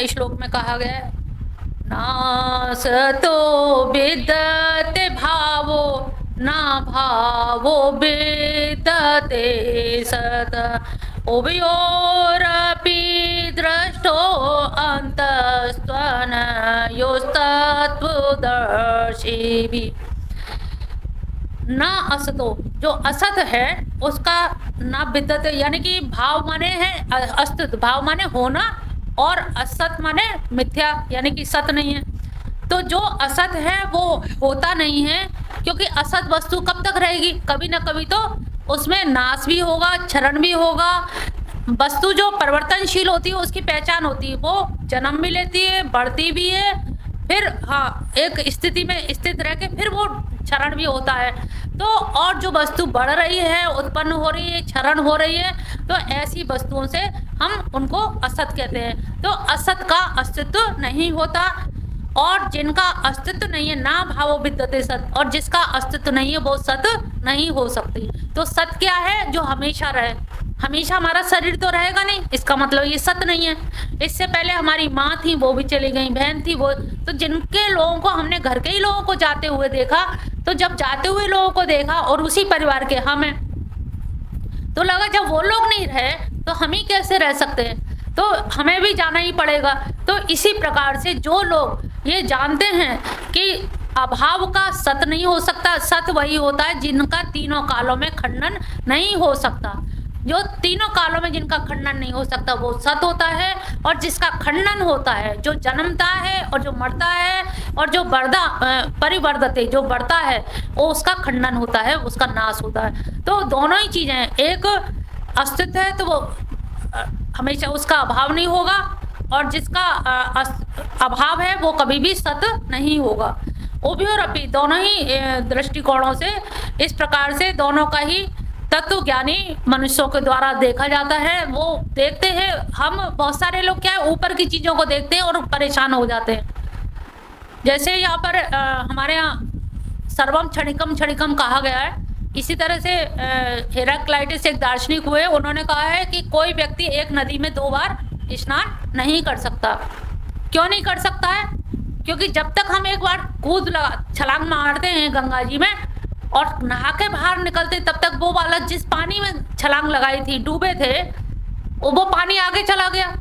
श्लोक में कहा गया है, नासतो विद्यते भावो न भावो विद्यते सत उभयोरपि दृष्टो अन्तस्त्वनयोस्तत्त्वदर्शिभिः। न असतो, जो असत है उसका न विद्यते, यानी कि भाव माने है अस्तित्व, भाव माने होना, और असत माने मिथ्या, यानी कि सत नहीं है। तो जो असत है वो होता नहीं है, क्योंकि असत वस्तु कब तक रहेगी, कभी ना कभी तो उसमें नाश भी होगा, क्षरण भी होगा। वस्तु जो परिवर्तनशील होती है उसकी पहचान होती है, वो जन्म भी लेती है, बढ़ती भी है, फिर हाँ एक स्थिति में स्थित रह के फिर वो क्षरण भी होता है। तो और जो वस्तु बढ़ रही है, उत्पन्न हो रही है, क्षरण हो रही है, तो ऐसी वस्तुओं से हम उनको असत कहते हैं। तो असत का अस्तित्व नहीं होता, और जिनका अस्तित्व नहीं है, ना भावो विद्यते सत, और जिसका अस्तित्व नहीं है वो सत नहीं हो सकती। तो सत क्या है, जो हमेशा रहे। हमेशा हमारा शरीर तो रहेगा नहीं, इसका मतलब ये सत नहीं है। इससे पहले हमारी माँ थी, वो भी चली गई, बहन थी वो, तो जिनके लोगों को हमने घर के ही लोगों को जाते हुए देखा, तो जब जाते हुए लोगों को देखा और उसी परिवार के हम हैं, तो लगा जब वो लोग नहीं रहे तो हम ही कैसे रह सकते हैं, तो हमें भी जाना ही पड़ेगा। तो इसी प्रकार से जो लोग ये जानते हैं कि अभाव का सत नहीं हो सकता, सत वही होता है जिनका तीनों कालों में खंडन नहीं हो सकता। जो तीनों कालों में जिनका खंडन नहीं हो सकता वो सत होता है, और जिसका खंडन होता है, जो जन्मता है और जो मरता है और जो परिवर्धते, जो बढ़ता है, वो उसका खंडन होता है, उसका नाश होता है। तो दोनों ही चीजें हैं, एक अस्तित्व है तो वो हमेशा उसका अभाव नहीं होगा, और जिसका अभाव है वो कभी भी सत नहीं होगा। उभयोरपि, दोनों ही दृष्टिकोणों से इस प्रकार से दोनों का ही तत्व ज्ञानी मनुष्यों के द्वारा देखा जाता है। वो देखते हैं, हम बहुत सारे लोग क्या है ऊपर की चीजों को देखते हैं और परेशान हो जाते हैं। जैसे यहाँ पर हमारे यहाँ सर्वम क्षणिकम क्षणिकम कहा गया है, इसी तरह से हेराक्लाइटिस एक दार्शनिक हुए, उन्होंने कहा है कि कोई व्यक्ति एक नदी में 2 बार स्नान नहीं कर सकता। क्यों नहीं कर सकता है, क्योंकि जब तक हम एक बार छलांग मारते हैं गंगा जी में और नहा के बाहर निकलते, तब तक वो वाला जिस पानी में छलांग लगाई थी, डूबे थे, वो पानी आगे चला गया।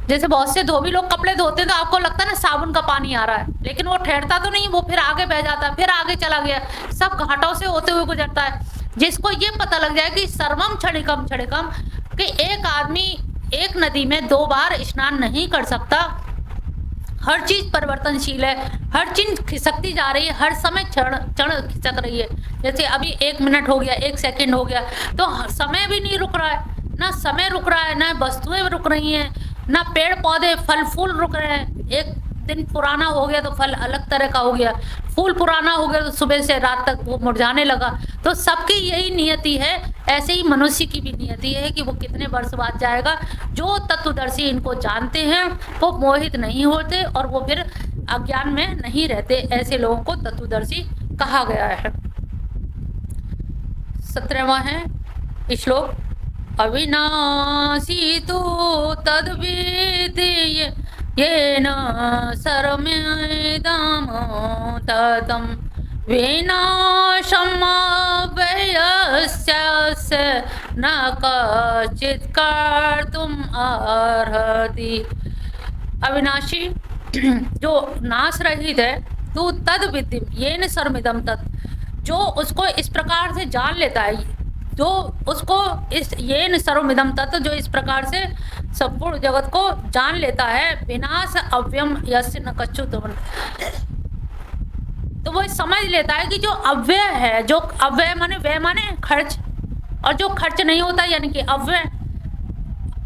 जैसे बहुत से धोबी लोग कपड़े धोते तो आपको लगता है ना साबुन का पानी आ रहा है, लेकिन वो ठहरता तो नहीं, वो फिर आगे बह जाता है, फिर आगे चला गया, सब घाटों से होते हुए गुजरता है। जिसको ये पता लग जाए कि सर्वम क्षणिकम क्षणिकम, कि एक आदमी एक नदी में 2 बार स्नान नहीं कर सकता, हर चीज परिवर्तनशील है, हर चीज खिसकती जा रही है, हर समय क्षण खिसक रही है। जैसे अभी 1 मिनट हो गया, 1 सेकंड हो गया, तो समय भी नहीं रुक रहा है, ना समय रुक रहा है, ना वस्तुएं रुक रही हैं, ना पेड़ पौधे फल फूल रुक रहे हैं। एक दिन पुराना हो गया तो फल अलग तरह का हो गया, फूल पुराना हो गया तो सुबह से रात तक वो मुरझाने लगा। तो सबकी यही नियति है, ऐसे ही मनुष्य की भी नियति है कि वो कितने वर्ष बाद जाएगा। जो तत्वदर्शी इनको जानते हैं वो मोहित नहीं होते और वो फिर अज्ञान में नहीं रहते, ऐसे लोगों को तत्वदर्शी कहा गया है। 17वां है श्लोक, अविनाशी तु तद्वितीय येन सर्वमिदं ततं विनाशम् अव्ययस्य न कश्चित् कर्तुम् अर्हति। अविनाशी जो नाश रहित है, तू तद विद्धि येन सर्वमिदं तत्, जो उसको इस प्रकार से जान लेता है, जो उसको इस येन सर्वमिदं तत्, जो इस प्रकार से संपूर्ण जगत को जान लेता है, विनाश अव्ययम यस्य न कच्छुत, तो वो समझ लेता है कि जो अव्यय है, जो अव्यय माने व्यय माने खर्च, और जो खर्च नहीं होता यानी कि अव्यय,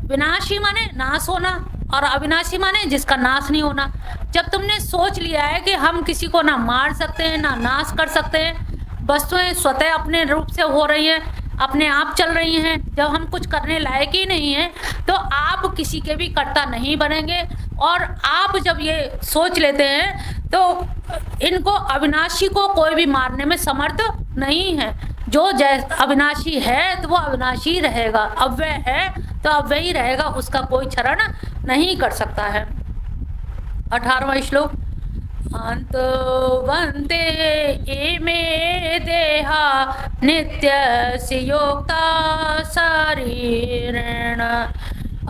विनाशी माने नाश होना, और अविनाशी माने जिसका नाश नहीं होना। जब तुमने सोच लिया है कि हम किसी को ना मार सकते हैं ना नाश कर सकते हैं, वस्तुएं स्वतः अपने रूप से हो रही हैं, अपने आप चल रही हैं, जब हम कुछ करने लायक ही नहीं हैं तो आप किसी के भी कर्ता नहीं बनेंगे। और आप जब ये सोच लेते हैं तो इनको अविनाशी को कोई भी मारने में समर्थ नहीं है। जो अविनाशी है तो वो अविनाशी रहेगा, अव्यय है तो अव्यय ही रहेगा, उसका कोई क्षरण नहीं कर सकता है। 18वां श्लोक। अंतवन्ते इमे देहा नित्यस्य योक्ता शरीरेण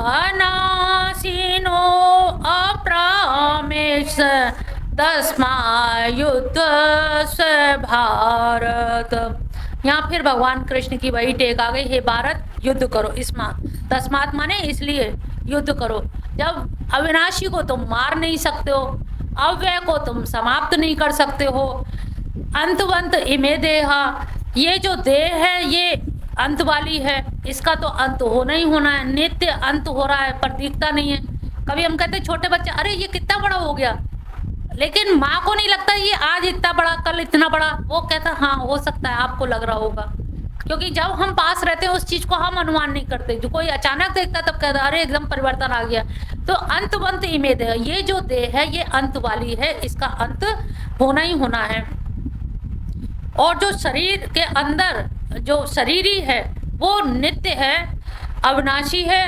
अनाशिनो अप्रामेश तस्मायुद्धस्य भारत। यहाँ फिर भगवान कृष्ण की वही टेक आ गई, हे भारत युद्ध करो। तस्मात माने इसलिए युद्ध करो। जब अविनाशी को तुम मार नहीं सकते हो, अव्यय को तुम समाप्त नहीं कर सकते हो, अंतवंत इमे देहा, ये जो देह है ये अंत वाली है, इसका तो अंत होना ही होना है, नित्य अंत हो रहा है पर दिखता नहीं है। कभी हम कहते छोटे बच्चे, अरे ये कितना बड़ा हो गया, लेकिन माँ को नहीं लगता ये आज इतना बड़ा कल इतना बड़ा। वो कहता हाँ हो सकता है, आपको लग रहा होगा, क्योंकि जब हम पास रहते हैं उस चीज को हम अनुमान नहीं करते। जो कोई अचानक देखता तब कहता अरे एकदम परिवर्तन आ गया। तो अंतवंत इमे देह, ये जो देह है ये अंत वाली है, इसका अंत होना ही होना है। और जो शरीर के अंदर जो शरीरी है वो नित्य है, अविनाशी है,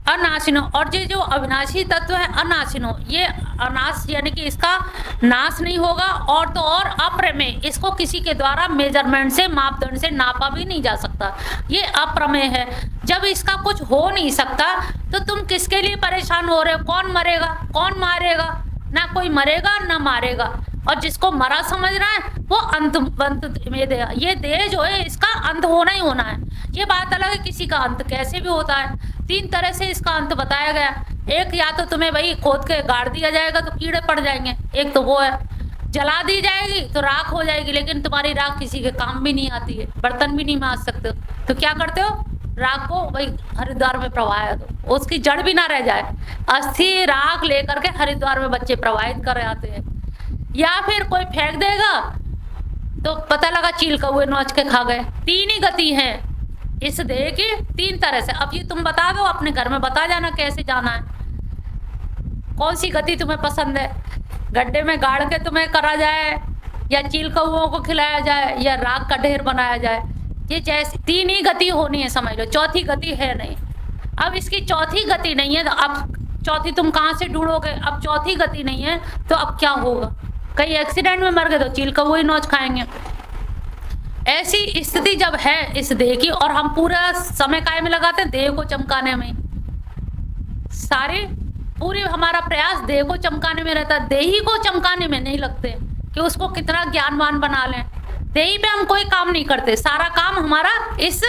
अनाशिनो। और ये जो अविनाशी तत्व है अनाशिनो, ये अनाश यानी कि इसका नाश नहीं होगा, और तो और अप्रमेय, इसको किसी के द्वारा मेजरमेंट से मापदंड से नापा भी नहीं जा सकता, ये अप्रमेय है। जब इसका कुछ हो नहीं सकता तो तुम किसके लिए परेशान हो रहे हो? कौन मरेगा कौन मारेगा? ना कोई मरेगा ना मारेगा। और जिसको मरा समझ रहा है वो अंत में देह, ये देह जो है इसका अंत होना ही होना है। ये बात अलग है किसी का अंत कैसे भी होता है। 3 तरह से इसका अंत बताया गया। एक, या तो तुम्हें वही खोद के गाड़ दिया जाएगा तो कीड़े पड़ जाएंगे, एक तो वो है। जला दी जाएगी तो राख हो जाएगी, लेकिन तुम्हारी राख किसी के काम भी नहीं आती है, बर्तन भी नहीं मांज सकते हो, तो क्या करते हो? राख को वही हरिद्वार में प्रवाह दो, उसकी जड़ भी ना रह जाए। अस्थि राख लेकर के हरिद्वार में बच्चे प्रवाहित कर आते हैं। या फिर कोई फेंक देगा तो पता लगा चील कौवे नोच के खा गए। 3 ही गति है इस देह की, 3 तरह से। अब ये तुम बता दो, अपने घर में बता जाना कैसे जाना है, कौन सी गति तुम्हें पसंद है। गड्ढे में गाड़ के तुम्हें करा जाए, या चील कौओं को खिलाया जाए, या राख का ढेर बनाया जाए। ये जैसे 3 ही गति होनी है, समझ लो, चौथी गति है नहीं। अब इसकी चौथी गति नहीं है तो अब चौथी तुम कहाँ से ढूंढोगे? अब चौथी गति नहीं है तो अब क्या होगा? कहीं एक्सीडेंट में मर गए तो चील कौवे नोच खाएंगे। ऐसी स्थिति जब है इस देह की, और हम पूरा समय काय में लगाते हैं देह को चमकाने में, सारे पूरे हमारा प्रयास देह को चमकाने में रहता है, देही को चमकाने में नहीं लगते कि उसको कितना ज्ञानवान बना लें। देही पे हम कोई काम नहीं करते, सारा काम हमारा इस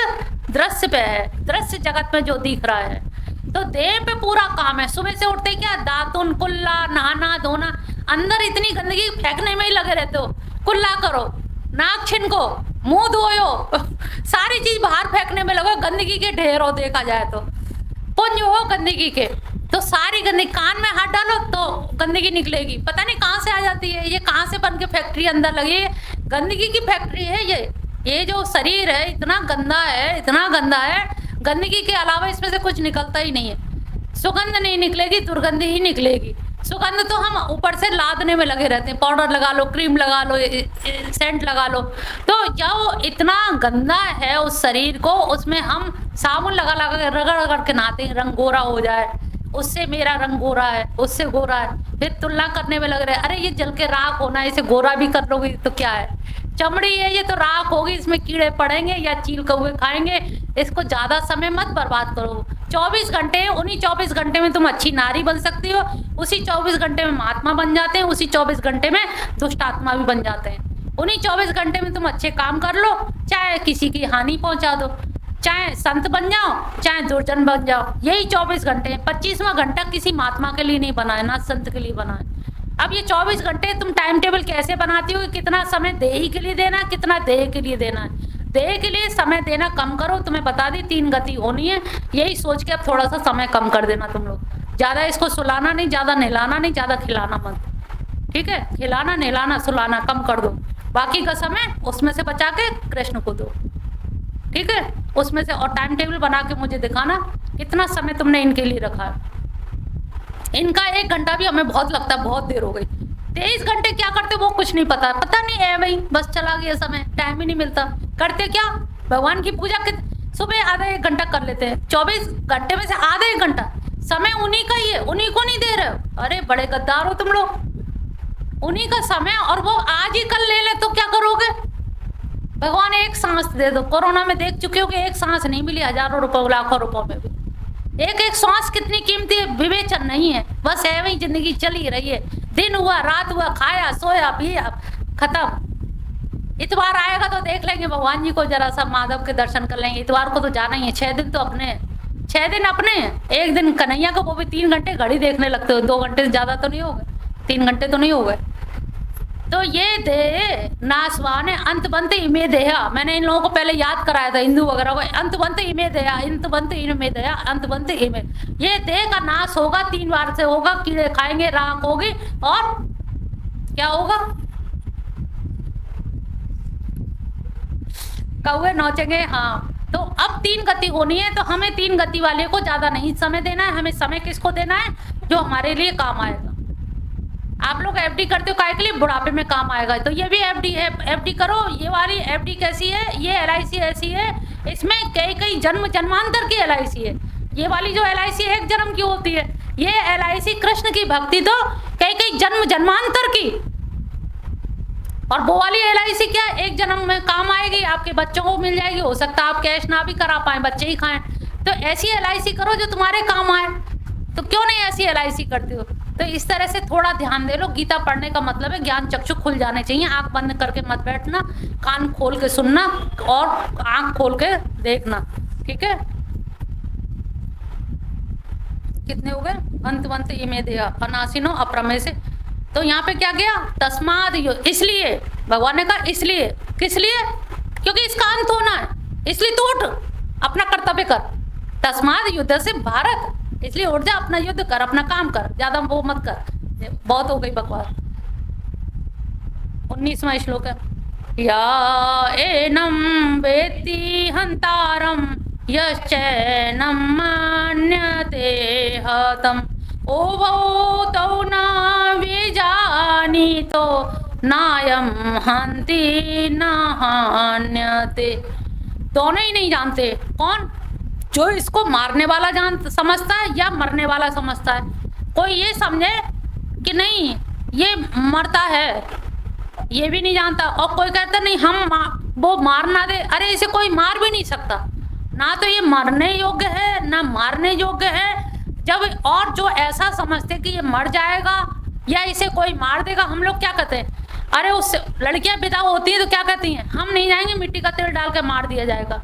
दृश्य पे है, दृश्य जगत में जो दिख रहा है। तो देह पे पूरा काम है। सुबह से उठते क्या दातुन कुल्ला नहाना धोना, अंदर इतनी गंदगी फेंकने में ही लगे रहते हो। कुल्ला करो, नाक छिनको, मुंह धोयो, सारी चीज बाहर फेंकने में लगो, गंदगी के ढेर हो। देखा जाए तो पुंज हो गंदगी के, तो सारी गंदगी कान में हाथ डालो तो गंदगी निकलेगी, पता नहीं कहाँ से आ जाती है, ये कहाँ से बन के फैक्ट्री अंदर लगी है, गंदगी की फैक्ट्री है ये जो शरीर है इतना गंदा है, इतना गंदा है, गंदगी के अलावा इसमें से कुछ निकलता ही नहीं है। सुगंध नहीं निकलेगी, दुर्गंध ही निकलेगी। सुगंध तो हम ऊपर से लादने में लगे रहते हैं, पाउडर लगा लो, क्रीम लगा लो, सेंट लगा लो। तो जो इतना गंदा है उस शरीर को, उसमें हम साबुन लगा लगा रगड़ रगड़ के नहाते हैं, रंग गोरा हो जाए, उससे मेरा रंग गोरा है, उससे गोरा है, फिर तुलना करने में लग रहे हैं, अरे ये जल के राख होना है, इसे गोरा भी कर लोगी तो क्या है, चमड़ी है ये तो राख होगी, इसमें कीड़े पड़ेंगे या चील कौवे खाएंगे। इसको ज्यादा समय मत बर्बाद करो। 24 घंटे, उन्हीं 24 घंटे में तुम अच्छी नारी बन सकती हो, उसी 24 घंटे में महात्मा बन जाते हैं, उसी 24 घंटे में दुष्ट आत्मा भी बन जाते हैं। उन्हीं 24 घंटे में तुम अच्छे काम कर लो, चाहे किसी की हानि पहुंचा दो, चाहे संत बन जाओ, चाहे दुर्जन बन जाओ, यही 24 घंटे हैं। 25वां घंटा किसी महात्मा के लिए नहीं बना है, ना संत के लिए बना है। अब ये 24 घंटे तुम टाइम टेबल कैसे बनाती हो, कितना समय देही के लिए देना है, कितना देह के लिए देना है। देह के लिए समय देना कम करो, तुम्हें बता दी 3 गति होनी है, यही सोच के अब थोड़ा सा समय कम कर देना तुम लोग। ज्यादा इसको सुलाना नहीं, ज्यादा नहलाना नहीं, ज्यादा खिलाना मत, ठीक है। खिलाना नहलाना सुलाना कम कर दो, बाकी का समय उसमें से बचा के कृष्ण को दो, ठीक है, उसमें से। और टाइम टेबल बना के मुझे दिखाना कितना समय तुमने इनके लिए रखा है। इनका 1 घंटा भी हमें बहुत लगता है, बहुत देर हो गई। 23 घंटे क्या करते वो कुछ नहीं पता, पता नहीं है भाई, बस चला गया समय, टाइम ही नहीं मिलता। करते क्या, भगवान की पूजा सुबह आधा 1 घंटा कर लेते हैं, 24 घंटे में से आधा 1 घंटा समय उन्हीं का ही है, उन्हीं को नहीं दे रहे हो। अरे बड़े गद्दार हो तुम लोग। उन्हीं का समय और वो आज ही कल ले ले तो क्या करोगे? भगवान एक सांस दे दो। कोरोना में देख चुके हो कि एक सांस नहीं मिली, हजारों रुपए लाखों रुपयों में भी एक एक सांस कितनी कीमती है, विवेचन नहीं है। बस है वही जिंदगी चली रही है, दिन हुआ रात हुआ, खाया सोया पिया, खत्म। इतवार आएगा तो देख लेंगे भगवान जी को, जरा सा माधव के दर्शन कर लेंगे। इतवार को तो जाना ही है। 6 दिन तो अपने, 6 दिन अपने, 1 दिन कन्हैया को, वो भी 3 घंटे घड़ी देखने लगते हो। 2 घंटे से ज्यादा तो नहीं हो गए, 3 घंटे तो नहीं हो गए। तो ये दे नासवान है, अंतबंत इमे देहा। मैंने इन लोगों को पहले याद कराया था, हिंदू वगैरह को, अंतबंत इमे देहा, अंतबंत इमे देहा, अंतबंत इमे। ये देह का नाश होगा, 3 बार से होगा। कीड़े खाएंगे, राख होगी, और क्या होगा? कौवे नोचेंगे। हाँ, तो अब 3 गति होनी है, तो हमें 3 गति वाले को ज्यादा नहीं समय देना है। हमें समय किसको देना है? जो हमारे लिए काम आएगा। आप लोग एफडी करते हो काहे के लिए? बुढ़ापे में काम आएगा। तो ये भी एफडी है, एफडी करो। ये वाली एफडी कैसी है? ये एलआईसी ऐसी है, इसमें कई जन्म जन्मांतर की एलआईसी है। ये वाली जो एलआईसी 1 जन्म की होती है, ये एलआईसी कृष्ण की भक्ति तो कई जन्म जन्मांतर की। और वो वाली एलआईसी क्या 1 जन्म में काम आएगी, आपके बच्चों को मिल जाएगी। हो सकता है आप कैश ना भी करा पाए, बच्चे ही खाएं। तो ऐसी एलआईसी करो जो तुम्हारे काम आए। तो क्यों नहीं ऐसी एलआईसी करते हो? तो इस तरह से थोड़ा ध्यान दे लो। गीता पढ़ने का मतलब है ज्ञान चक्षु खुल जाने चाहिए। आंख बंद करके मत बैठना, कान खोल के सुनना और आंख खोल के देखना। ठीक है, कितने हो गए? अंतवंत इमे देहा अनासिनो अप्रमेय से। तो यहाँ पे क्या गया? तस्माद, इसलिए भगवान ने कहा, इसलिए। किस लिए? क्योंकि इसका अंत होना है, इसलिए तू उठ, अपना कर्तव्य कर। तस्माद युद्ध से भारत, इसलिए उठ जा, अपना युद्ध कर, अपना काम कर, ज्यादा वो मत कर। बहुत हो गई बकवास। 19वां श्लोक है, या एनम वेत्ति हंतारम यश्चैनम मन्यते हतम ओभौ तौ न विजानीतो नायम हन्ति न हन्यते। दोनों ही नहीं जानते। कौन? जो इसको मारने वाला समझता है या मरने वाला समझता है। कोई ये समझे कि नहीं ये मरता है, ये भी नहीं जानता। और कोई कहता नहीं हम वो मारना दे। अरे इसे कोई मार भी नहीं सकता, ना तो ये मरने योग्य है ना मारने योग्य है। जब और जो ऐसा समझते कि ये मर जाएगा या इसे कोई मार देगा, हम लोग क्या कहते हैं? अरे उससे लड़कियां विदा होती है तो क्या कहती हैं? हम नहीं जाएंगे, मिट्टी का तेल डाल के मार दिया जाएगा।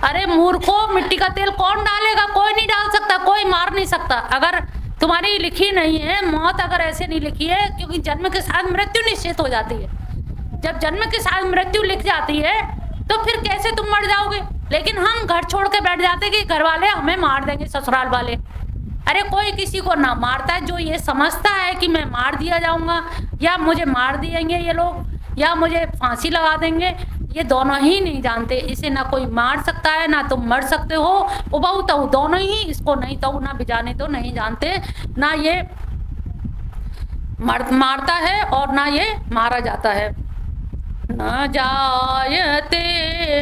अरे मूर्खो, मिट्टी का तेल कौन डालेगा? कोई नहीं डाल सकता, कोई मार नहीं सकता। अगर तुम्हारी लिखी नहीं है मौत, अगर ऐसे नहीं लिखी है, क्योंकि जन्म के साथ मृत्यु निश्चित हो जाती है। जब जन्म के साथ मृत्यु लिख जाती है तो फिर कैसे तुम मर जाओगे? लेकिन हम घर छोड़ के बैठ जाते कि घर वाले हमें मार देंगे, ससुराल वाले। अरे कोई किसी को ना मारता है। जो ये समझता है कि मैं मार दिया जाऊंगा या मुझे मार दिएंगे ये लोग या मुझे फांसी लगा देंगे, ये दोनों ही नहीं जानते। इसे ना कोई मार सकता है ना तुम मर सकते हो। उबहु तो दोनों ही, इसको नहीं तो ना बिजाने तो नहीं जानते। ना ये मारता है और ना ये मारा जाता है। न जायते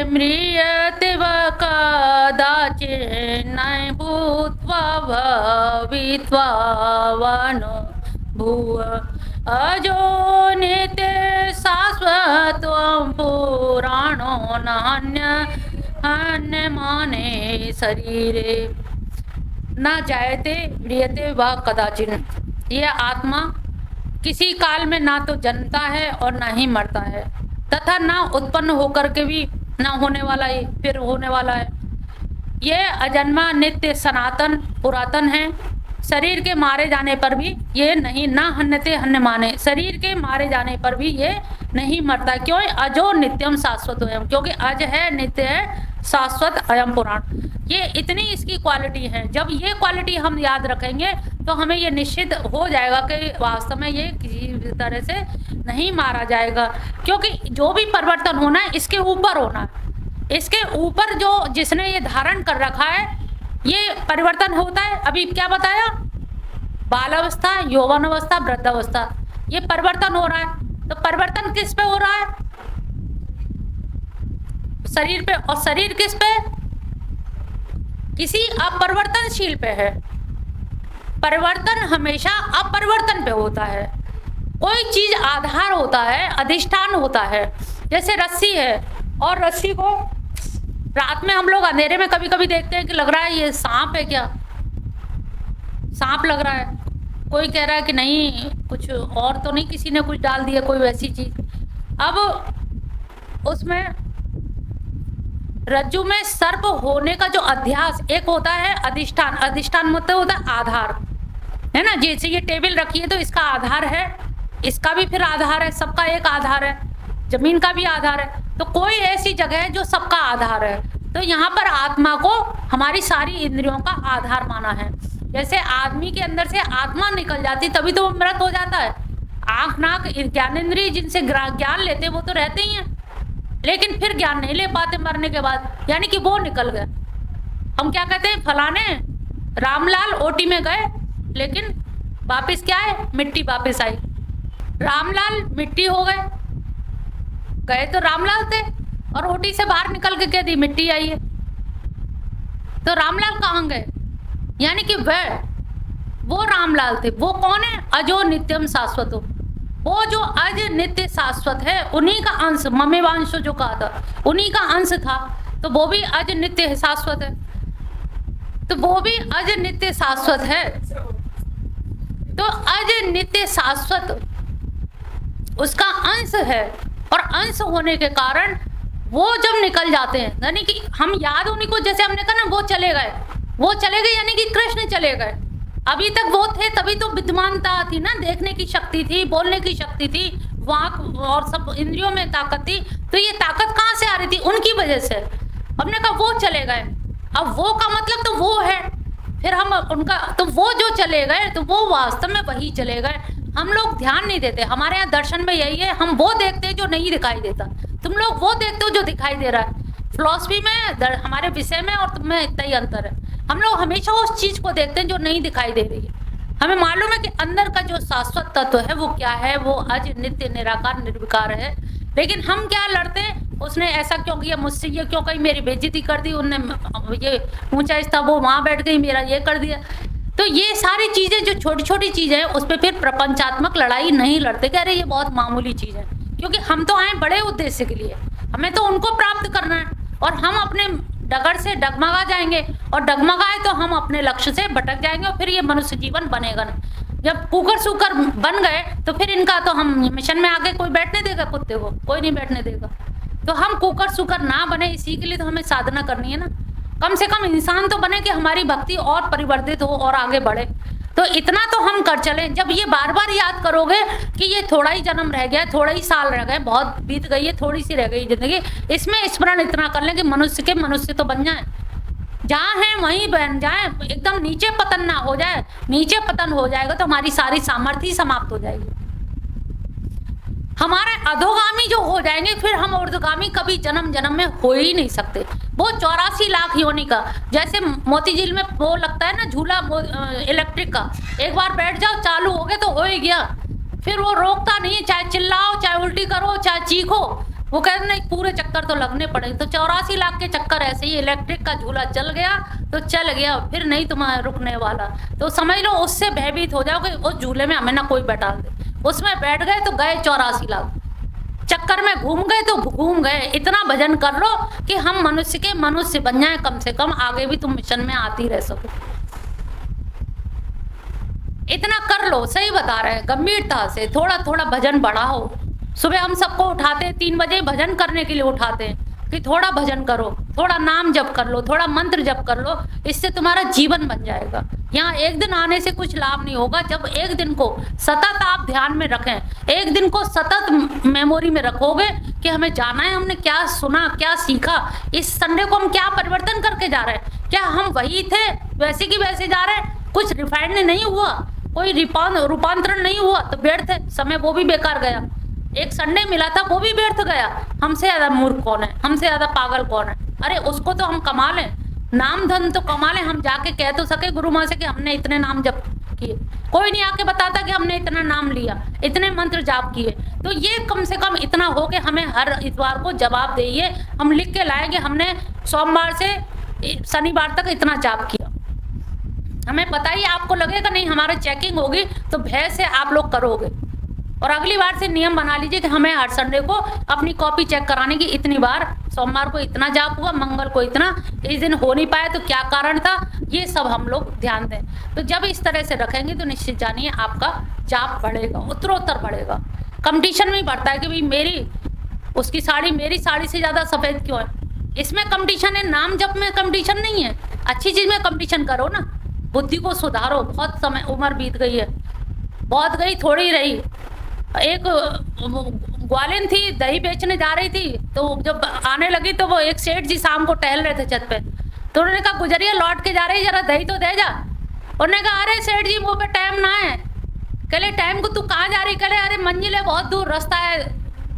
म्रियते व कदाचित् न भूत्वा भवित्वा वनो भूव अजो नित्य शाश्वतं पुराणो नान्यमाने शरीरे। न जायते म्रियते व कदाचित्। यह आत्मा किसी काल में ना तो जन्मता है और ना ही मरता है, तथा ना उत्पन्न होकर के भी ना होने वाला है फिर होने वाला है। ये अजन्मा नित्य सनातन पुरातन है। शरीर के मारे जाने पर भी ये नहीं, ना हन्यते हन्य माने, शरीर के मारे जाने पर भी ये नहीं मरता। क्यों? अजो नित्यम शाश्वत अयम, क्योंकि अज है, नित्य है, शाश्वत अयम पुराण। ये इतनी इसकी क्वालिटी है। जब ये क्वालिटी हम याद रखेंगे तो हमें ये निश्चित हो जाएगा कि वास्तव में ये किसी तरह से नहीं मारा जाएगा। क्योंकि जो भी परिवर्तन होना है इसके ऊपर होना है। इसके ऊपर जो जिसने ये धारण कर रखा है ये परिवर्तन होता है। अभी क्या बताया? बाल अवस्था, यौवन अवस्था, वृद्ध अवस्था, ये परिवर्तन हो रहा है। तो परिवर्तन किस पे हो रहा है? शरीर पे, और शरीर किस पे? किसी अपरिवर्तनशील पे है। परिवर्तन हमेशा अपरिवर्तन पे होता है। कोई चीज आधार होता है, अधिष्ठान होता है। जैसे रस्सी है, और रस्सी को रात में हम लोग अंधेरे में कभी कभी देखते हैं कि लग रहा है ये सांप है, क्या सांप लग रहा है। कोई कह रहा है कि नहीं, कुछ और तो नहीं, किसी ने कुछ डाल दिया, कोई वैसी चीज। अब उसमें रज्जु में सर्प होने का जो अध्यास एक होता है, अधिष्ठान। अधिष्ठान मतलब होता है आधार, है ना। जैसे ये टेबल रखी है तो इसका आधार है, इसका भी फिर आधार है, सबका एक आधार है, जमीन का भी आधार है। तो कोई ऐसी जगह है जो सबका आधार है। तो यहाँ पर आत्मा को हमारी सारी इंद्रियों का आधार माना है। जैसे आदमी के अंदर से आत्मा निकल जाती तभी तो वो मृत हो जाता है। आंख नाक ज्ञानेंद्रिय जिनसे ज्ञान लेते वो तो रहते ही हैं, लेकिन फिर ज्ञान नहीं ले पाते मरने के बाद, यानी कि वो निकल गए। हम क्या कहते हैं, फलाने रामलाल ओटी में गए, लेकिन वापस क्या है, मिट्टी वापस आई। रामलाल मिट्टी हो गए, गए तो रामलाल थे, और ओटी से बाहर निकल के कह दी मिट्टी आई है। तो रामलाल कहाँ गए? यानी कि वो रामलाल थे। वो कौन है? अजो नित्यम शाश्वत हो। वो जो अज नित्य शाश्वत है, उन्हीं का अंश, ममेवांश जो कहा था, उन्हीं का अंश था। तो वो भी अज नित्य शाश्वत है। तो वो भी अज नित्य शाश्वत है। तो अज नित्य शाश्वत उसका अंश है, और अंश होने के कारण वो जब निकल जाते हैं, यानी कि हम याद उन्हीं को, जैसे हमने कहा ना, वो चले गए, यानी कि कृष्ण चले गए। अभी तक वो थे, तभी तो विद्वानता थी ना, देखने की शक्ति थी, बोलने की शक्ति थी, वाक और सब इंद्रियों में ताकत थी। तो ये ताकत कहाँ से आ रही थी? उनकी वजह से। हमने कहा वो चले गए, अब वो का मतलब तो वो है, फिर हम उनका, तो वो जो चले गए तो वो वास्तव में वही चले गए। हम लोग ध्यान नहीं देते। हमारे यहाँ दर्शन में यही है, हम वो देखते हैं जो नहीं दिखाई देता, तुम लोग वो देखते हो जो दिखाई दे रहा है। फिलॉसफी में, हमारे विषय में और तुम में इतना ही अंतर है। हम लोग हमेशा उस चीज को देखते हैं जो नहीं दिखाई दे रही है। हमें मालूम है कि अंदर का जो शाश्वत तत्व है वो क्या है, वो अज नित्य निराकार निर्विकार है। लेकिन हम क्या लड़ते हैं, उसने ऐसा क्यों किया, मुझसे ये क्यों कही, मेरी बेइज्जती कर दी, उनने ये ऊंचा था, वो वहां बैठ गई, मेरा ये कर दिया। तो ये सारी चीजें जो छोटी छोटी चीजें हैं, उस पर फिर प्रपंचात्मक लड़ाई नहीं लड़ते, कह रहे ये बहुत मामूली चीज है। क्योंकि हम तो आए बड़े उद्देश्य के लिए, हमें तो उनको प्राप्त करना है, और हम अपने डगर से डगमगा जाएंगे, और डगमगाए तो हम अपने लक्ष्य से भटक जाएंगे, और फिर ये मनुष्य जीवन बनेगा नहीं। जब कुकर सुकर बन गए तो फिर इनका तो हम मिशन में आगे कोई बैठने देगा, कुत्ते को कोई नहीं बैठने देगा। तो हम कुकर सुकर ना बने, इसी के लिए तो हमें साधना करनी है ना। कम से कम इंसान तो बने कि हमारी भक्ति और परिवर्तित हो और आगे बढ़े। तो इतना तो हम कर चले। जब ये बार बार याद करोगे कि ये थोड़ा ही जन्म रह गया, थोड़ा ही साल रह गए, बहुत बीत गई है, थोड़ी सी रह गई जिंदगी, इसमें स्मरण इतना कर लें कि मनुष्य के मनुष्य तो बन जाए, जहाँ है वहीं बन जाए, एकदम नीचे पतन ना हो जाए। नीचे पतन हो जाएगा तो हमारी सारी सामर्थ्य समाप्त हो जाएगी। हमारे अधोगामी जो हो जाएंगे, फिर हम ऊर्ध्वगामी कभी जन्म जन्म में हो ही नहीं सकते। वो 84 लाख योनि का, जैसे मोती झील में वो लगता है ना झूला इलेक्ट्रिक का, एक बार बैठ जाओ, चालू हो गए तो हो ही गया, फिर वो रोकता नहीं, चाहे चिल्लाओ, चाहे उल्टी करो, चाहे चीखो, वो कहते नहीं, पूरे चक्कर तो लगने पड़ेंगे। तो 84 लाख के चक्कर ऐसे ही, इलेक्ट्रिक का झूला चल गया तो चल गया, फिर नहीं तुम्हारा रुकने वाला। तो समझ लो उससे भयभीत हो जाओगे, उस झूले में हमें ना कोई बैठा दे, उसमें बैठ गए तो गए 84 लाख, चक्कर में घूम गए तो घूम गए। इतना भजन कर लो कि हम मनुष्य के मनुष्य बन जाए, कम से कम आगे भी तुम मिशन में आती रह सको। इतना कर लो, सही बता रहे हैं, गंभीरता से थोड़ा थोड़ा भजन बढ़ाओ। सुबह हम सबको उठाते हैं 3 बजे भजन करने के लिए उठाते हैं कि थोड़ा भजन करो, थोड़ा नाम जप कर लो, थोड़ा मंत्र जप कर लो, इससे तुम्हारा जीवन बन जाएगा। यहाँ एक दिन आने से कुछ लाभ नहीं होगा। जब एक दिन को सतत आप ध्यान में रखें, एक दिन को सतत मेमोरी में रखोगे कि हमें जाना है, हमने क्या सुना, क्या सीखा, इस संडे को हम क्या परिवर्तन करके जा रहे हैं, क्या हम वही थे वैसे की वैसे जा रहे हैं, कुछ रिफाइंड नहीं हुआ, कोई रूपांतरण नहीं हुआ तो व्यर्थ है समय, वो भी बेकार गया। एक संडे मिला था वो भी व्यर्थ गया। हमसे ज्यादा मूर्ख कौन है, हमसे ज्यादा पागल कौन है? अरे उसको तो हम कमा लें, नाम धन तो कमा लें, हम जाके कह तो सके गुरु माँ से कि हमने इतने नाम जप किए, कोई नहीं आके बताता कि हमने इतना नाम लिया, इतने मंत्र जाप किए। तो ये कम से कम इतना हो कि हमें हर इतवार को जवाब देइए, हम लिख के लाएं कि हमने सोमवार से शनिवार तक इतना जाप किया। हमें बताइए, आपको लगेगा नहीं हमारी चेकिंग होगी तो भय से आप लोग करोगे। और अगली बार से नियम बना लीजिए कि हमें हर संडे को अपनी कॉपी चेक कराने की, इतनी बार सोमवार को इतना जाप हुआ, मंगल को इतना, इस दिन हो नहीं पाया तो क्या कारण था, ये सब हम लोग ध्यान दें। तो जब इस तरह से रखेंगे तो निश्चित जानिए आपका जाप बढ़ेगा, उत्तरोत्तर बढ़ेगा। कंपटीशन में बढ़ता है कि भाई मेरी उसकी साड़ी मेरी साड़ी से ज़्यादा सफ़ेद क्यों है, इसमें कंपटीशन है, नाम जप में कंपटीशन नहीं है। अच्छी चीज़ में कंपटीशन करो ना, बुद्धि को सुधारो। बहुत समय उम्र बीत गई है, बहुत गई थोड़ी रही। एक ग्वालिन थी, दही बेचने जा रही थी, तो जब आने लगी तो वो एक सेठ जी शाम को टहल रहे थे छत पे, तो उन्होंने कहा गुजरिया लौट के जा रही, जरा दही तो दे जा। उन्होंने कहा अरे सेठ जी मुँह पे टाइम ना है। कहले टाइम को तू कहाँ जा रही, कहले अरे मंजिल है बहुत दूर, रास्ता है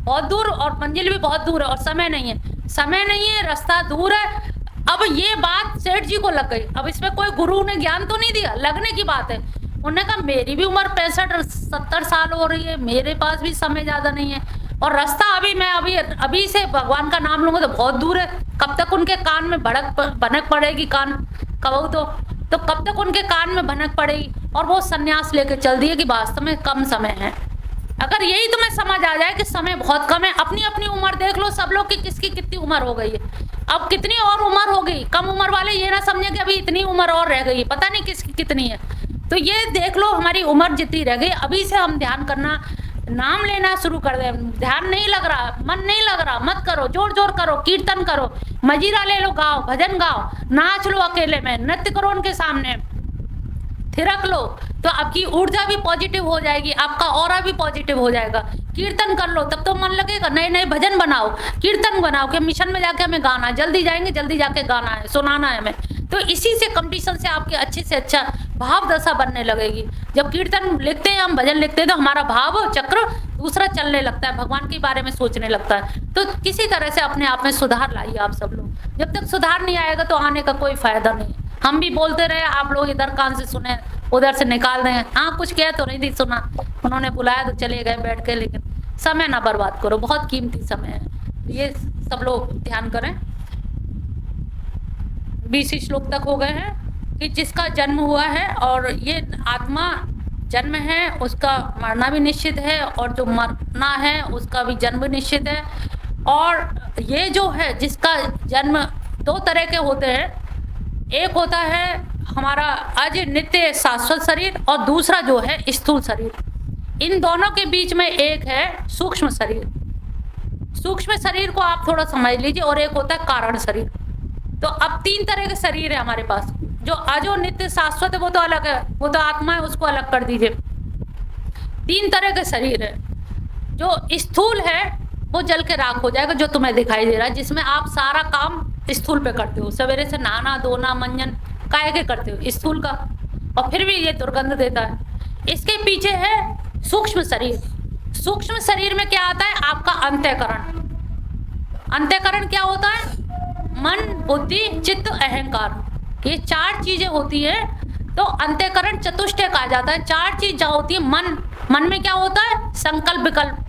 बहुत दूर और मंजिल भी बहुत दूर है और समय नहीं है, समय नहीं है, रास्ता दूर है। अब ये बात सेठ जी को लग गई। अब इसमें कोई गुरु ने ज्ञान तो नहीं दिया, लगने की बात है। उन्होंने कहा मेरी भी उम्र 65-70 साल हो रही है, मेरे पास भी समय ज़्यादा नहीं है और रास्ता अभी से भगवान का नाम लूँगा तो बहुत दूर है। कब तक उनके कान में भनक पड़ेगी, कान कहूँ तो कब तक उनके कान में भनक पड़ेगी। और वो सन्यास लेके चल दिए कि वास्तव में कम समय है। अगर यही तुम्हें समझ आ जाए कि समय बहुत कम है, अपनी अपनी उम्र देख लो, सब लोग की किसकी कितनी उम्र हो गई है, अब कितनी और उम्र हो गई। कम उम्र वाले ये ना समझे कि अभी इतनी उम्र और रह गई, पता नहीं किसकी कितनी है। तो ये देख लो हमारी उम्र जितनी रह गई, अभी से हम ध्यान करना, नाम लेना शुरू कर दें। ध्यान नहीं लग रहा, मन नहीं लग रहा, मत करो, जोर जोर करो, कीर्तन करो, मजीरा ले लो, गाओ, भजन गाओ, नाच लो, अकेले में नृत्य करो उनके सामने, थिरक लो, तो आपकी ऊर्जा भी पॉजिटिव हो जाएगी, आपका ऑरा भी पॉजिटिव हो जाएगा। कीर्तन कर लो, तब तो मन लगेगा। नए नए भजन बनाओ, कीर्तन बनाओ कि मिशन में जाके हमें गाना, जल्दी जाएंगे, जल्दी जाके गाना है, सुनाना है हमें। तो इसी से कंपटीशन से आपके अच्छे से अच्छा भाव दशा बनने लगेगी। जब कीर्तन लिखते हैं, हम भजन लिखते हैं, तो हमारा भाव चक्र दूसरा चलने लगता है, भगवान के बारे में सोचने लगता है। तो किसी तरह से अपने आप में सुधार लाइए आप सब लोग। जब तक सुधार नहीं आएगा तो आने का कोई फायदा नहीं। हम भी बोलते रहे, आप लोग इधर कान से सुने, उधर से निकाल दें। हाँ कुछ किया तो नहीं थी सुना, उन्होंने बुलाया तो चले गए बैठ के, लेकिन समय ना बर्बाद करो, बहुत कीमती समय है। ये सब लोग ध्यान करें। 20 श्लोक तक हो गए हैं कि जिसका जन्म हुआ है और ये आत्मा जन्म है, उसका मरना भी निश्चित है, और जो मरना है उसका भी जन्म निश्चित है। और ये जो है जिसका जन्म 2 तरह के होते हैं, एक होता है हमारा अज नित्य शाश्वत शरीर और दूसरा जो है स्थूल शरीर। इन दोनों के बीच में एक है सूक्ष्म शरीर। सूक्ष्म शरीर को आप थोड़ा समझ लीजिए, और एक होता है कारण शरीर। तो अब 3 तरह के शरीर है हमारे पास। जो अजो नित्य शाश्वत है वो तो अलग है, वो तो आत्मा है, उसको अलग कर दीजिए। 3 तरह के शरीर है। जो स्थूल है वो जल के राख हो जाएगा, जो तुम्हें दिखाई दे रहा है, जिसमें आप सारा काम स्थूल पे करते हो, सवेरे से नहाना धोना मंजन काहे के करते हो, स्थूल का, और फिर भी ये दुर्गंध देता है। इसके पीछे है सूक्ष्म शरीर। सूक्ष्म शरीर में क्या आता है, आपका अंतःकरण। अंतःकरण क्या होता है, मन बुद्धि चित्त अहंकार, ये 4 चीजें होती है। तो अंतःकरण चतुष्टय कहा जाता है। 4 चीज जहाँ होती है, मन में क्या होता है, संकल्प विकल्प,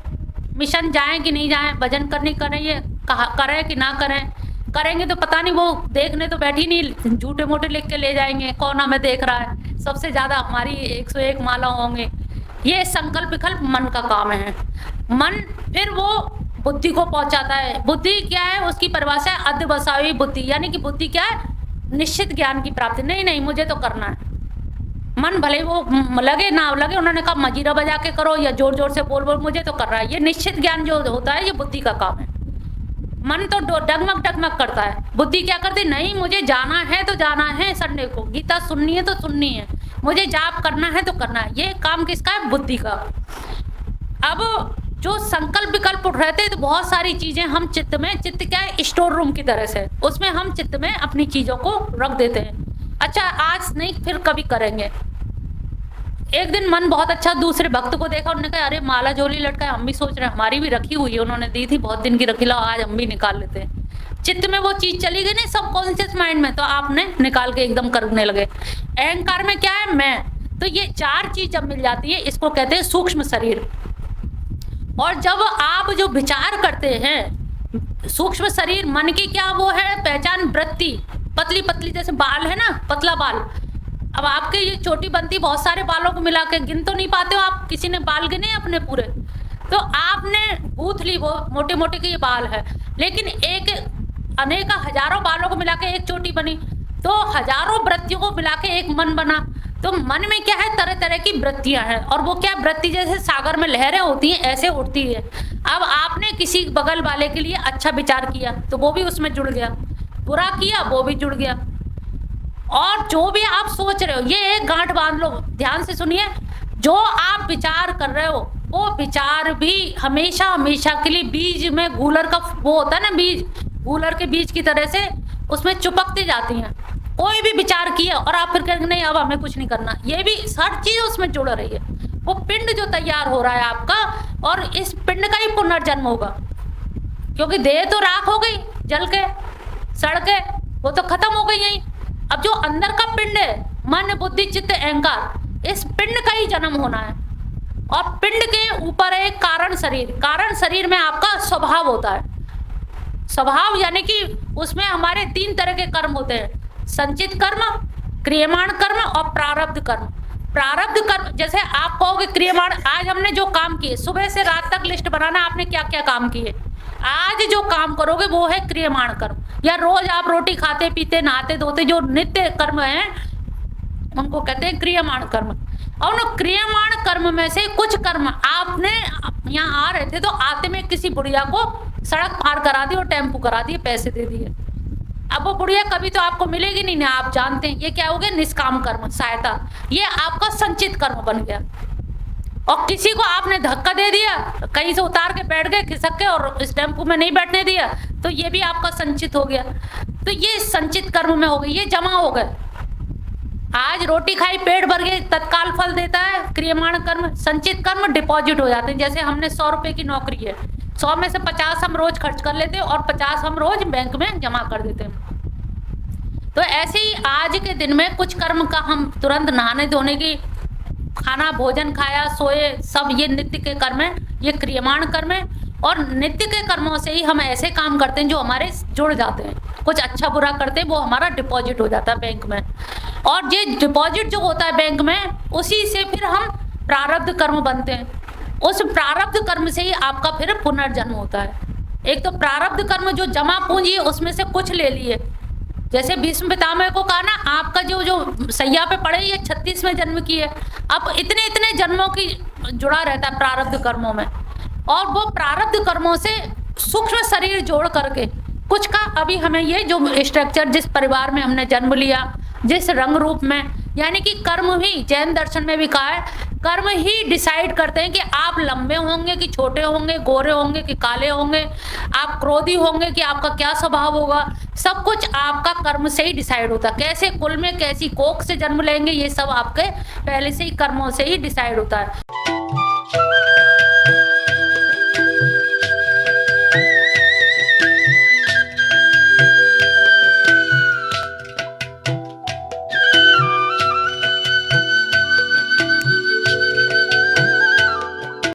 मिशन जाएं कि नहीं जाएं, भजन करनी करें, ये करें कि ना करें, करेंगे तो पता नहीं, वो देखने तो बैठी नहीं, झूठे मोटे लिख के ले जाएंगे, कौन हमें देख रहा है, सबसे ज्यादा हमारी 101 माला होंगे। ये संकल्प विकल्प मन का काम है। मन फिर वो बुद्धि को पहुंचाता है। बुद्धि क्या है, उसकी परिभाषा है अध्यवसायी बुद्धि, यानी कि बुद्धि क्या है, निश्चित ज्ञान की प्राप्ति। नहीं मुझे तो करना है। मन भले वो लगे ना लगे, उन्होंने कहा मजीरा बजा के करो या जोर जोर से बोल मुझे तो कर रहा है। ये निश्चित ज्ञान जो होता है ये बुद्धि का काम है। मन तो डगमग करता है, बुद्धि क्या करती, नहीं मुझे जाना है तो जाना है, संडे को गीता सुननी है तो सुननी है, मुझे जाप करना है तो करना है। ये काम किसका है, बुद्धि का। अब जो संकल्प विकल्प उठ रहे थे, तो बहुत सारी चीजें हम चित्त क्या है, स्टोर रूम की तरह से, उसमें हम चित्त में अपनी चीजों को रख देते हैं। अच्छा आज नहीं फिर कभी करेंगे। एक दिन मन बहुत अच्छा, दूसरे भक्त को देखा, उन्होंने कहा अरे माला झोली लटका है, हम भी सोच रहे हैं, हमारी भी रखी हुई है, उन्होंने दी थी बहुत दिन की रखी, लो आज हम भी निकाल लेते हैं। चित्त में वो चीज चली गई नहीं, सबकॉन्शियस माइंड में, तो आपने निकाल के एकदम करने लगे। अहंकार में क्या है, मैं, तो ये 4 चीज जब मिल जाती है, इसको कहते हैं सूक्ष्म शरीर। और जब आप जो विचार करते हैं, सूक्ष्म शरीर मन की क्या वो है पहचान, वृत्ति, पतली पतली जैसे बाल है ना, पतला बाल। अब आपके ये छोटी बनती बहुत सारे बालों को मिला के गिन तो नहीं पाते हो आप, किसी ने बाल गिने अपने पूरे, तो आपने गूंथ ली वो मोटे मोटे के ये बाल है, लेकिन एक अनेक हजारों बालों को मिला के एक चोटी बनी, तो हजारों वृत्तियों को मिला के एक मन बना। तो मन में क्या है, तरह तरह की वृत्तियां हैं, और वो क्या वृत्ति जैसे सागर में लहरें होती हैं ऐसे उठती है। अब आपने किसी बगल वाले के लिए अच्छा विचार किया तो वो भी उसमें जुड़ गया, बुरा किया वो भी जुड़ गया। और जो भी आप सोच रहे हो, ये एक गांठ बांध लो, ध्यान से सुनिए, जो आप विचार कर रहे हो वो विचार भी हमेशा हमेशा के लिए बीज में गूलर का वो होता है ना, बीज गूलर के बीज की तरह से उसमें चिपकती जाती हैं। कोई भी विचार किया और आप फिर कहेंगे नहीं अब हमें कुछ नहीं करना, ये भी हर चीज उसमें जुड़ रही है। वो पिंड जो तैयार हो रहा है आपका, और इस पिंड का ही पुनर्जन्म होगा, क्योंकि देह तो राख हो गई, जल के सड़ के वो तो खत्म हो गई यही। अब जो अंदर का पिंड है, मन बुद्धि चित्त अहंकार, इस पिंड का ही जन्म होना है। और पिंड के ऊपर है कारण शरीर। कारण शरीर में आपका स्वभाव होता है। स्वभाव यानी कि उसमें हमारे 3 तरह के कर्म होते हैं, संचित कर्म, क्रियमाण कर्म और प्रारब्ध कर्म। प्रारब्ध कर्म जैसे आप कहोगे क्रियमाण, आज हमने जो काम किए, सुबह से रात तक लिस्ट बनाना आपने क्या क्या काम किए, आज जो काम करोगे वो है क्रियमाण कर्म। या रोज आप रोटी खाते पीते नहाते धोते जो नित्य कर्म हैं उनको कहते हैं क्रियमाण कर्म। और उन क्रियमाण कर्म में से कुछ कर्म, आपने यहाँ आ रहे थे तो आते में किसी बुढ़िया को सड़क पार करा दी और टेम्पू करा दिए, पैसे दे दिए। अब वो बुढ़िया कभी तो आपको मिलेगी नहीं ना, आप जानते हैं, ये क्या हो गया, निष्काम कर्म, सहायता, ये आपका संचित कर्म बन गया। और किसी को आपने धक्का दे दिया, कहीं से उतार के बैठ गए खिसक के और इस टेम्पू में नहीं बैठने दिया, तो ये भी आपका संचित हो गया। तो ये संचित कर्म में हो गए, ये जमा हो गए। आज रोटी खाई पेट भर गए, तत्काल फल देता है क्रियमाण कर्म। संचित कर्म डिपॉजिट हो जाते हैं, जैसे हमने 100 रुपए की नौकरी है, 100 में से 50 हम रोज खर्च कर लेते हैं और 50 हम रोज बैंक में जमा कर देते हैं। तो ऐसे ही आज के दिन में कुछ कर्म का हम तुरंत नहाने धोने की, खाना भोजन खाया सोए, सब ये नित्य के कर्म है, ये क्रियमाण कर्म है। और नित्य के कर्मों से ही हम ऐसे काम करते हैं जो हमारे जुड़ जाते हैं, कुछ अच्छा बुरा करते हैं वो हमारा डिपॉजिट हो जाता है बैंक में। और ये डिपॉजिट जो होता है बैंक में, उसी से फिर हम प्रारब्ध कर्म बनते हैं। उस प्रारब्ध कर्म से ही आपका फिर पुनर्जन्म होता है। एक तो प्रारब्ध कर्म जो जमा पूंजी है उसमें से कुछ ले लिए, जैसे भीष्म पितामह को कहा ना, आपका जो सैया पे पड़े ये 36वें जन्म की है। अब इतने इतने जन्मों की जुड़ा रहता है प्रारब्ध कर्मों में। और वो प्रारब्ध कर्मों से सूक्ष्म शरीर जोड़ करके कुछ का, अभी हमें ये जो स्ट्रक्चर, जिस परिवार में हमने जन्म लिया, जिस रंग रूप में, यानी कि कर्म ही, जैन दर्शन में भी कहा है, कर्म ही डिसाइड करते हैं कि आप लंबे होंगे कि छोटे होंगे, गोरे होंगे कि काले होंगे, आप क्रोधी होंगे कि आपका क्या स्वभाव होगा। सब कुछ आपका कर्म से ही डिसाइड होता है। कैसे कुल में कैसी कोख से जन्म लेंगे, ये सब आपके पहले से ही कर्मों से ही डिसाइड होता है।